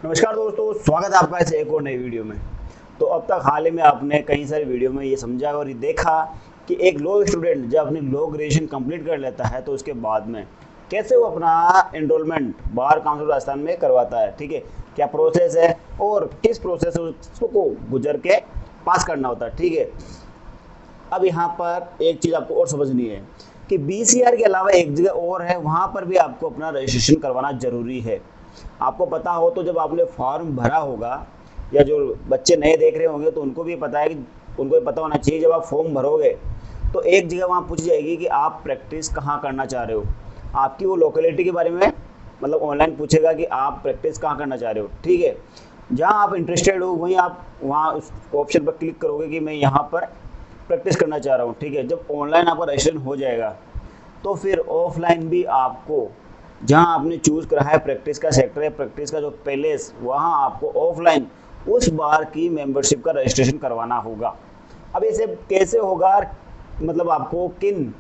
नमस्कार दोस्तों, स्वागत है आपका इस एक और नई वीडियो में। तो अब तक हाल ही में आपने कई सारी वीडियो में ये समझा और ये देखा कि एक लॉ स्टूडेंट जब अपनी लॉ ग्रेजुएशन कंप्लीट कर लेता है तो उसके बाद में कैसे वो अपना एनरोलमेंट बार काउंसिल राजस्थान में करवाता है। ठीक है, क्या प्रोसेस है और किस प्रोसेस से उसको गुजर के पास करना होता है। ठीक है, अब यहाँ पर एक चीज़ आपको और समझनी है कि बीसीआर के अलावा एक जगह और है, वहाँ पर भी आपको अपना रजिस्ट्रेशन करवाना जरूरी है। आपको पता हो तो जब आपने फॉर्म भरा होगा या जो बच्चे नए देख रहे होंगे तो उनको भी पता है कि उनको भी पता होना चाहिए, जब आप फॉर्म भरोगे तो एक जगह वहाँ पूछी जाएगी कि आप प्रैक्टिस कहाँ करना चाह रहे हो। आपकी वो लोकेलिटी के बारे में मतलब ऑनलाइन पूछेगा कि आप प्रैक्टिस कहाँ करना चाह रहे हो। ठीक है, जहाँ आप इंटरेस्टेड हो वहीं आप वहाँ उस ऑप्शन पर क्लिक करोगे कि मैं यहाँ पर प्रैक्टिस करना चाह रहा हूँ। ठीक है, जब ऑनलाइन आपका रजिस्ट्रेशन हो जाएगा तो फिर ऑफलाइन भी आपको जहाँ आपने चूज़ करा है प्रैक्टिस का सेक्टर या प्रैक्टिस का जो पैलेस, वहाँ आपको ऑफलाइन उस बार की मेंबरशिप का रजिस्ट्रेशन करवाना होगा। अब इसे कैसे होगा, मतलब आपको किन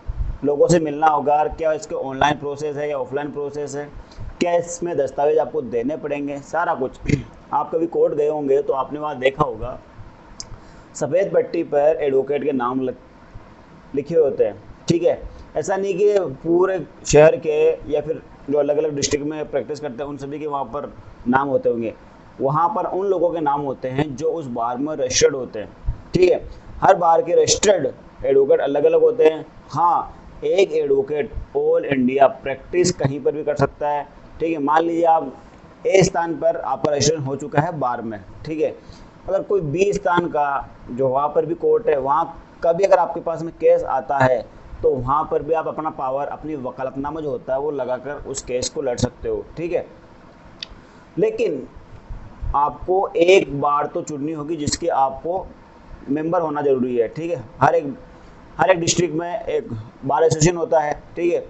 लोगों से मिलना होगा, क्या इसके ऑनलाइन प्रोसेस है या ऑफलाइन प्रोसेस है, क्या इसमें दस्तावेज आपको देने पड़ेंगे, सारा कुछ। आप कभी कोर्ट गए होंगे तो आपने वहाँ देखा होगा सफ़ेद पट्टी पर एडवोकेट के नाम लिखे होते हैं। ठीक है, ऐसा नहीं कि पूरे शहर के या फिर जो अलग अलग डिस्ट्रिक्ट में प्रैक्टिस करते हैं उन सभी के वहाँ पर नाम होते होंगे। वहाँ पर उन लोगों के नाम होते हैं जो उस बार में रजिस्टर्ड होते हैं। ठीक है, हर बार के रजिस्टर्ड एडवोकेट अलग अलग होते हैं। हाँ, एक एडवोकेट ऑल इंडिया प्रैक्टिस कहीं पर भी कर सकता है। ठीक है, मान लीजिए आप ए स्थान पर आपका रजिस्ट्रेशन हो चुका है बार में। ठीक है, अगर कोई बी स्थान का जो वहाँ पर भी कोर्ट है, वहाँ कभी अगर आपके पास में केस आता है तो वहाँ पर भी आप अपना पावर, अपनी वकालतनामा जो होता है वो लगाकर उस केस को लड़ सकते हो। ठीक है, लेकिन आपको एक बार तो चुननी होगी जिसके आपको मेंबर होना जरूरी है। ठीक है, हर एक डिस्ट्रिक्ट में एक बार एसोसिएशन होता है। ठीक है,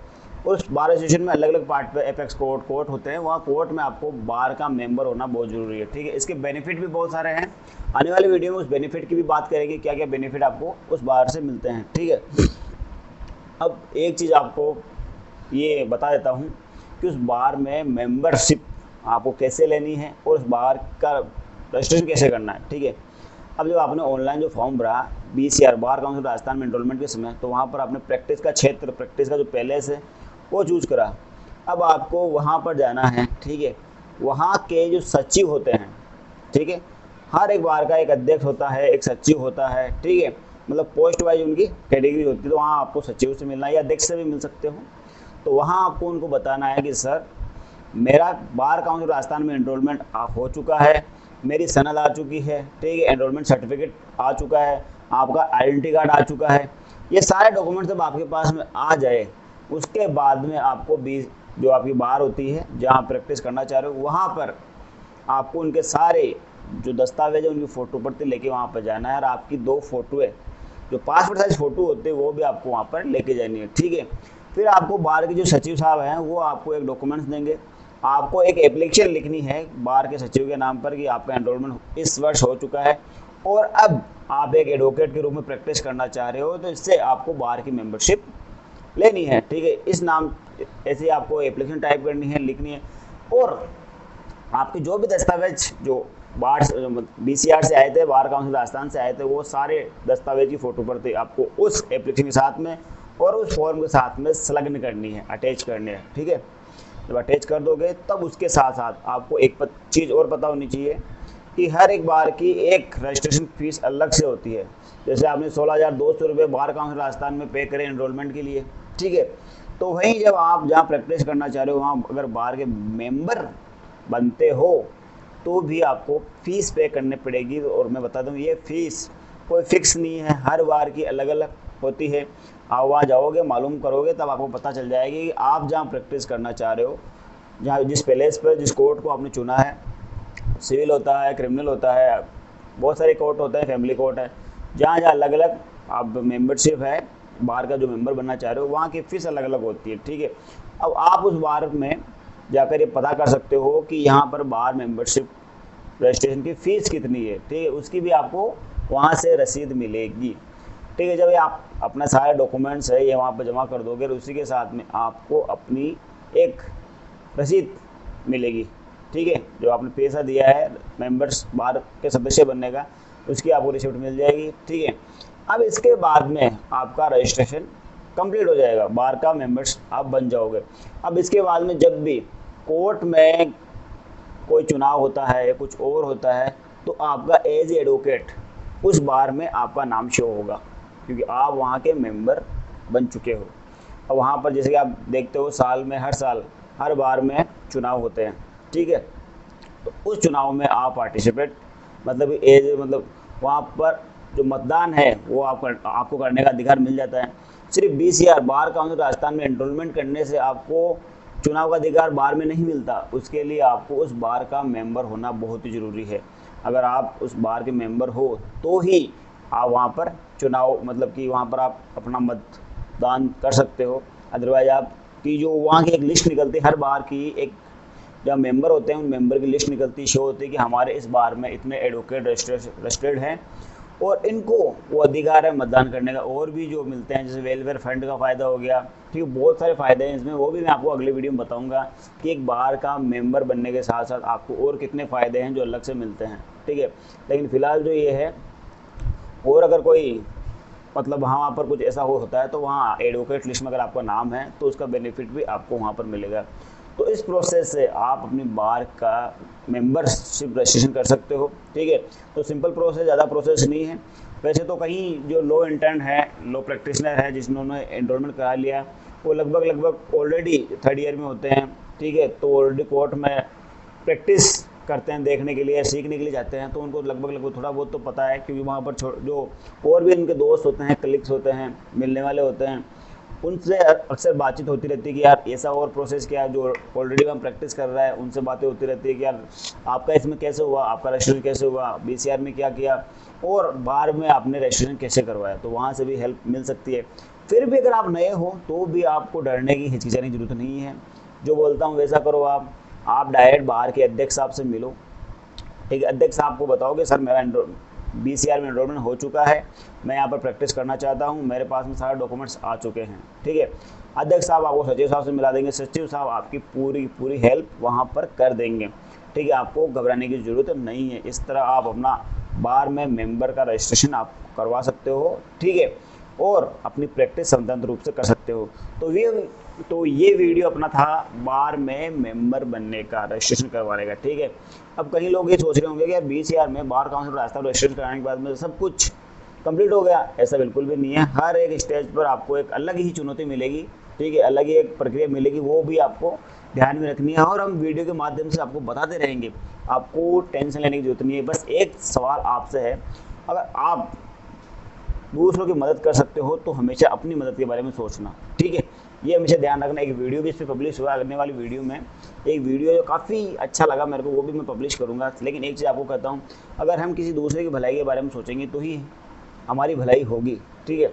उस बार एसोसिएशन में अलग अलग पार्ट पे एपेक्स कोर्ट होते हैं, वहाँ कोर्ट में आपको बार का मेंबर होना बहुत ज़रूरी है। ठीक है, इसके बेनिफिट भी बहुत सारे हैं। आने वाले वीडियो में उस बेनिफिट की भी बात करेंगे, क्या क्या बेनिफिट आपको उस बार से मिलते हैं। ठीक है, अब एक चीज़ आपको ये बता देता हूँ कि उस बार में मेंबरशिप आपको कैसे लेनी है और उस बार का रजिस्ट्रेशन कैसे करना है। ठीक है, अब जब आपने ऑनलाइन जो फॉर्म भरा बीसीआर बार काउंसिल राजस्थान में एनरोलमेंट के समय, तो वहाँ पर आपने प्रैक्टिस का क्षेत्र, प्रैक्टिस का जो पैलेस है वो चूज़ करा। अब आपको वहाँ पर जाना है। ठीक है, वहाँ के जो सचिव होते हैं, ठीक है, हर एक बार का एक अध्यक्ष होता है, एक सचिव होता है। ठीक है, मतलब पोस्ट वाइज उनकी कैटेगरी होती है, तो वहाँ आपको सचिव से मिलना है या अध्यक्ष से भी मिल सकते हो। तो वहाँ आपको उनको बताना है कि सर, मेरा बार काउंसिल राजस्थान में एनरोलमेंट हो चुका है, मेरी सनद आ चुकी है। ठीक है, एनरोलमेंट सर्टिफिकेट आ चुका है, आपका आइडेंटिटी कार्ड आ चुका है। ये सारे डॉक्यूमेंट जब आपके पास में आ जाए, उसके बाद में आपको जो आपकी बार होती है जहाँ प्रैक्टिस करना चाह रहे हो, वहाँ पर आपको उनके सारे जो दस्तावेज है उनकी फ़ोटो प्रति लेके वहाँ पर जाना है, और आपकी 2 फोटो है, जो पासपोर्ट साइज फ़ोटो होते हैं वो भी आपको वहाँ पर लेके जानी है। ठीक है, फिर आपको बार के जो सचिव साहब हैं वो आपको एक डॉक्यूमेंट्स देंगे। आपको एक एप्लीकेशन लिखनी है बार के सचिव के नाम पर कि आपका एनरोलमेंट इस वर्ष हो चुका है और अब आप एक एडवोकेट के रूप में प्रैक्टिस करना चाह रहे हो, तो इससे आपको बार की मेंबरशिप लेनी है। ठीक है, इस नाम ऐसे आपको एप्लीकेशन टाइप करनी है, लिखनी है, और आपके जो भी दस्तावेज जो बार बीसीआर से आए थे, बार काउंसिल राजस्थान से आए थे, वो सारे दस्तावेज की फ़ोटो प्रति आपको उस एप्लीकेशन के साथ में और उस फॉर्म के साथ में संलग्न करनी है, अटैच करनी है। ठीक है, जब अटैच कर दोगे तब उसके साथ साथ आपको एक चीज़ और पता होनी चाहिए कि हर एक बार की एक रजिस्ट्रेशन फीस अलग से होती है। जैसे आपने 16,200 रुपये बार काउंसिल राजस्थान में पे करें एनरोलमेंट के लिए। ठीक है, तो वहीं जब आप जहाँ प्रैक्टिस करना चाह रहे हो वहाँ अगर बार के मेंबर बनते हो तो भी आपको फ़ीस पे करनी पड़ेगी। और मैं बता दूँ, ये फ़ीस कोई फिक्स नहीं है, हर बार की अलग अलग होती है। आप वहाँ जाओगे, मालूम करोगे, तब आपको पता चल जाएगी कि आप जहाँ प्रैक्टिस करना चाह रहे हो, जहाँ जिस पैलेस पर जिस कोर्ट को आपने चुना है, सिविल होता है, क्रिमिनल होता है, बहुत सारे कोर्ट होते हैं, फैमिली कोर्ट है, जहाँ जहाँ अलग अलग आप मेंबरशिप है, बार का जो मेंबर बनना चाह रहे हो वहाँ की फ़ीस अलग अलग होती है। ठीक है, अब आप उस बार में जाकर ये पता कर सकते हो कि यहाँ पर बार मेंबरशिप रजिस्ट्रेशन की फ़ीस कितनी है। ठीक है, उसकी भी आपको वहाँ से रसीद मिलेगी। ठीक है, जब ये आप अपना सारे डॉक्यूमेंट्स है ये वहाँ पर जमा कर दोगे, और उसी के साथ में आपको अपनी एक रसीद मिलेगी। ठीक है, जो आपने पैसा दिया है मेंबर्स बार के सदस्य बनने का, उसकी आपको रिसिप्ट मिल जाएगी। ठीक है, अब इसके बाद में आपका रजिस्ट्रेशन कंप्लीट हो जाएगा, बार का मेंबर्स आप बन जाओगे। अब इसके बाद में जब भी कोर्ट में कोई चुनाव होता है या कुछ और होता है तो आपका एज एडवोकेट उस बार में आपका नाम शो होगा, क्योंकि आप वहाँ के मेंबर बन चुके हो। और वहाँ पर जैसे कि आप देखते हो साल में हर बार में चुनाव होते हैं। ठीक है, तो उस चुनाव में आप पार्टिसिपेट मतलब वहाँ पर जो मतदान है वो आपको करने का अधिकार मिल जाता है। सिर्फ BCR बार काउंसिल राजस्थान में एनरोलमेंट करने से आपको चुनाव का अधिकार बार में नहीं मिलता, उसके लिए आपको उस बार का मेंबर होना बहुत ही ज़रूरी है। अगर आप उस बार के मेंबर हो तो ही आप वहाँ पर चुनाव कि वहाँ पर आप अपना मतदान कर सकते हो। अदरवाइज आपकी जो वहाँ की एक लिस्ट निकलती है हर बार की, एक जब मेंबर होते हैं उन मेंबर की लिस्ट निकलती शो होती है कि हमारे इस बार में इतने एडवोकेट रजिस्टर्ड हैं और इनको वो अधिकार है मतदान करने का। और भी जो मिलते हैं जैसे वेलफेयर फंड का फ़ायदा हो गया, ठीक है, बहुत सारे फ़ायदे हैं इसमें, वो भी मैं आपको अगले वीडियो में बताऊंगा कि एक बार का मेंबर बनने के साथ साथ आपको और कितने फ़ायदे हैं जो अलग से मिलते हैं। ठीक है, लेकिन फ़िलहाल जो ये है, और अगर कोई वहाँ पर कुछ ऐसा होता है तो वहाँ एडवोकेट लिस्ट में अगर आपका नाम है तो उसका बेनिफिट भी आपको वहाँ पर मिलेगा। तो इस प्रोसेस से आप अपनी बार का मेंबरशिप रजिस्ट्रेशन कर सकते हो। ठीक है, तो सिंपल प्रोसेस, ज़्यादा प्रोसेस नहीं है। वैसे तो कहीं जो लो इंटर्न है, लो प्रैक्टिशनर है, जिन्होंने एनरोलमेंट करा लिया, वो लगभग ऑलरेडी 3rd ईयर में होते हैं। ठीक है, तो ऑलरेडी कोर्ट में प्रैक्टिस करते हैं, देखने के लिए, सीखने के लिए जाते हैं, तो उनको लगभग थोड़ा बहुत तो पता है, क्योंकि वहाँ पर जो और भी उनके दोस्त होते हैं, कलीग्स होते हैं, मिलने वाले होते हैं, उनसे अक्सर बातचीत होती रहती है कि यार ऐसा और प्रोसेस क्या है, जो ऑलरेडी हम प्रैक्टिस कर रहा है उनसे बातें होती रहती है कि यार आपका इसमें कैसे हुआ, आपका रजिस्ट्रेशन कैसे हुआ, BCR में क्या किया और बार में आपने रजिस्ट्रेशन कैसे करवाया, तो वहाँ से भी हेल्प मिल सकती है। फिर भी अगर आप नए हो तो भी आपको डरने की, हिचकिचाने की जरूरत नहीं है। जो बोलता हूँ वैसा करो, आप डायरेक्ट बाहर के अध्यक्ष साहब से मिलो। ठीक है, अध्यक्ष साहब को बताओगे सर मेरा BCR में एनरोलमेंट हो चुका है, मैं यहाँ पर प्रैक्टिस करना चाहता हूँ, मेरे पास में सारे डॉक्यूमेंट्स आ चुके हैं। ठीक है, अध्यक्ष साहब आपको सचिव साहब से मिला देंगे, सचिव साहब आपकी पूरी हेल्प वहाँ पर कर देंगे। ठीक है, आपको घबराने की ज़रूरत नहीं है। इस तरह आप अपना बार में मेंबर का रजिस्ट्रेशन आप करवा सकते हो। ठीक है, और अपनी प्रैक्टिस स्वतंत्र रूप से कर सकते हो। तो ये वीडियो अपना था बार में मेंबर बनने का, रजिस्ट्रेशन करवाने का। ठीक है, अब कई लोग ये सोच रहे होंगे कि यार BCR में बार काउंसिल राजस्थान रजिस्ट्रेशन कराने के बाद में सब कुछ कंप्लीट हो गया। ऐसा बिल्कुल भी नहीं है। हर एक स्टेज पर आपको एक अलग ही चुनौती मिलेगी। ठीक है, अलग ही एक प्रक्रिया मिलेगी, वो भी आपको ध्यान में रखनी है और हम वीडियो के माध्यम से आपको बताते रहेंगे। आपको टेंशन लेने की जरूरत नहीं है। बस एक सवाल आपसे है, अगर आप दूसरों की मदद कर सकते हो तो हमेशा अपनी मदद के बारे में सोचना। ठीक है, ये हमेशा ध्यान रखना। एक वीडियो भी इस पर पब्लिश हुआ, आने वाली वीडियो में एक वीडियो जो काफ़ी अच्छा लगा मेरे को, वो भी मैं पब्लिश करूँगा। लेकिन एक चीज़ आपको कहता हूँ, अगर हम किसी दूसरे की भलाई के बारे में सोचेंगे तो ही हमारी भलाई होगी। ठीक है,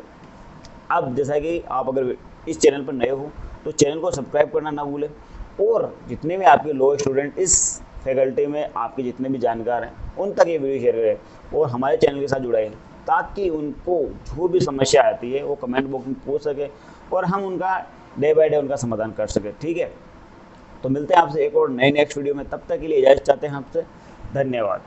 अब जैसा कि आप अगर इस चैनल पर नए हो तो चैनल को सब्सक्राइब करना ना भूलें, और जितने भी आपके लॉ स्टूडेंट इस फैकल्टी में आपके जितने भी जानकार हैं उन तक ये वीडियो शेयर करें और हमारे चैनल के साथ जुड़े हैं, ताकि उनको जो भी समस्या आती है वो कमेंट बॉक्स में पूछ सके और हम उनका डे बाय डे उनका समाधान कर सके। ठीक है, तो मिलते हैं आपसे एक और नए नेक्स्ट वीडियो में। तब तक के लिए इजाज़त चाहते हैं आपसे। धन्यवाद।